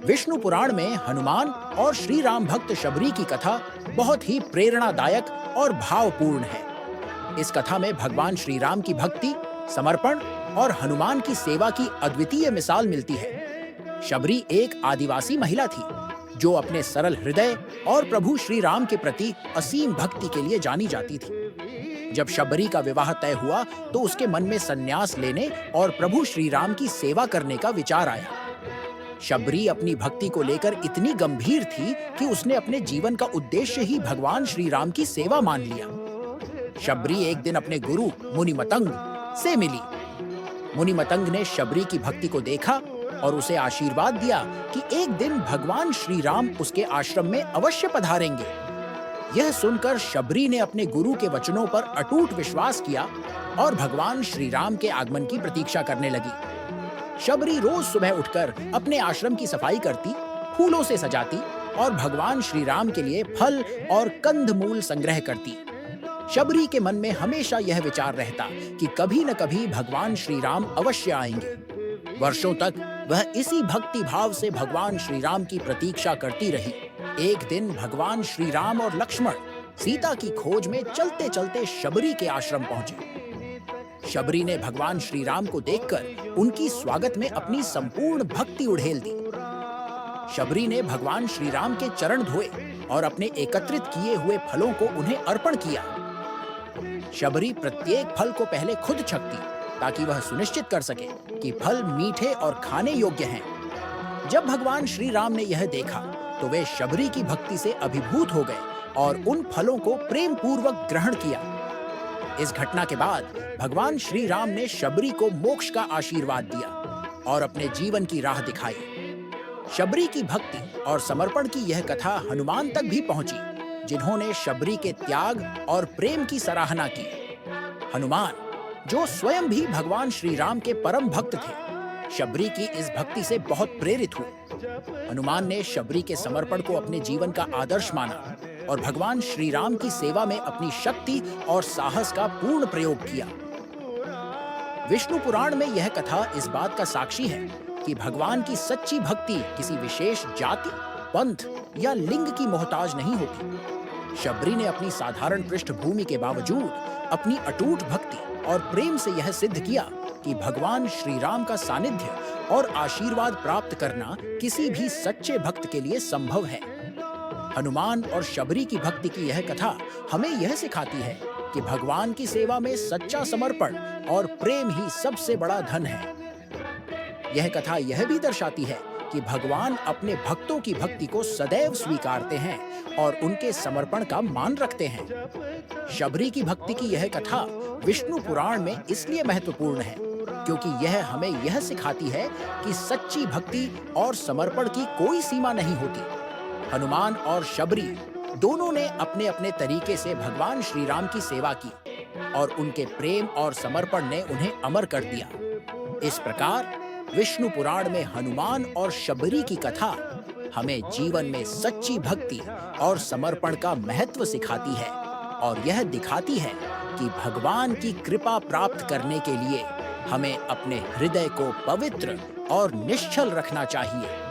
विष्णु पुराण में हनुमान और श्री राम भक्त शबरी की कथा बहुत ही प्रेरणादायक और भावपूर्ण है। इस कथा में भगवान श्री राम की भक्ति, समर्पण और हनुमान की सेवा की अद्वितीय मिसाल मिलती है। शबरी एक आदिवासी महिला थी जो अपने सरल हृदय और प्रभु श्री राम के प्रति असीम भक्ति के लिए जानी जाती थी। जब शबरी का विवाह तय हुआ तो उसके मन में संन्यास लेने और प्रभु श्री राम की सेवा करने का विचार आया। शबरी अपनी भक्ति को लेकर इतनी गंभीर थी कि उसने अपने जीवन का उद्देश्य ही भगवान श्री राम की सेवा मान लिया। शबरी एक दिन अपने गुरु मुनि मतंग से मिली। मुनि मतंग ने शबरी की भक्ति को देखा और उसे आशीर्वाद दिया कि एक दिन भगवान श्री राम उसके आश्रम में अवश्य पधारेंगे। यह सुनकर शबरी ने अपने गुरु के वचनों पर अटूट विश्वास किया और भगवान श्री राम के आगमन की प्रतीक्षा करने लगी। शबरी रोज सुबह उठकर अपने आश्रम की सफाई करती, फूलों से सजाती और भगवान श्री राम के लिए फल और कंदमूल संग्रह करती। शबरी के मन में हमेशा यह विचार रहता कि कभी न कभी भगवान श्री राम अवश्य आएंगे। वर्षों तक वह इसी भक्ति भाव से भगवान श्री राम की प्रतीक्षा करती रही। एक दिन भगवान श्री राम और लक्ष्मण सीता की खोज में चलते चलते शबरी के आश्रम पहुंचे। शबरी ने भगवान श्री राम को देखकर उनकी स्वागत में अपनी संपूर्ण भक्ति उड़ेल दी। शबरी ने भगवान श्री राम के चरण धोए और अपने एकत्रित किए हुए फलों को उन्हें अर्पण किया। शबरी प्रत्येक फल को पहले खुद छकती ताकि वह सुनिश्चित कर सके कि फल मीठे और खाने योग्य हैं। जब भगवान श्री राम ने यह देखा तो वे शबरी की भक्ति से अभिभूत हो गए और उन फलों को प्रेम पूर्वक ग्रहण किया। इस घटना के बाद भगवान श्री राम ने शबरी को मोक्ष का आशीर्वाद दिया और अपने जीवन की राह दिखाई। शबरी की भक्ति और समर्पण की यह कथा हनुमान तक भी पहुंची, जिन्होंने शबरी के त्याग और प्रेम की सराहना की। हनुमान, जो स्वयं भी भगवान श्री राम के परम भक्त थे, शबरी की इस भक्ति से बहुत प्रेरित हुए। हनुमान ने शबरी के समर्पण को अपने जीवन का आदर्श माना और भगवान श्री राम की सेवा में अपनी शक्ति और साहस का पूर्ण प्रयोग किया। विष्णु पुराण में यह कथा इस बात का साक्षी है कि भगवान की सच्ची भक्ति किसी विशेष जाति, पंथ या लिंग की मोहताज नहीं होती। शबरी ने अपनी साधारण पृष्ठभूमि के बावजूद अपनी अटूट भक्ति और प्रेम से यह सिद्ध किया कि भगवान श्री राम का सानिध्य और आशीर्वाद प्राप्त करना किसी भी सच्चे भक्त के लिए संभव है। हनुमान और शबरी की भक्ति की यह कथा हमें यह सिखाती है कि भगवान की सेवा में सच्चा समर्पण और प्रेम ही सबसे बड़ा धन है। यह कथा यह भी दर्शाती है कि भगवान अपने भक्तों की भक्ति को सदैव स्वीकारते हैं और उनके समर्पण का मान रखते हैं। शबरी की भक्ति की यह कथा विष्णु पुराण में इसलिए महत्वपूर्ण है क्योंकि यह हमें यह सिखाती है कि सच्ची भक्ति और समर्पण की कोई सीमा नहीं होती। हनुमान और शबरी दोनों ने अपने अपने तरीके से भगवान श्री राम की सेवा की और उनके प्रेम और समर्पण ने उन्हें अमर कर दिया। इस प्रकार विष्णु पुराण में हनुमान और शबरी की कथा हमें जीवन में सच्ची भक्ति और समर्पण का महत्व सिखाती है और यह दिखाती है कि भगवान की कृपा प्राप्त करने के लिए हमें अपने हृदय को पवित्र और निश्चल रखना चाहिए।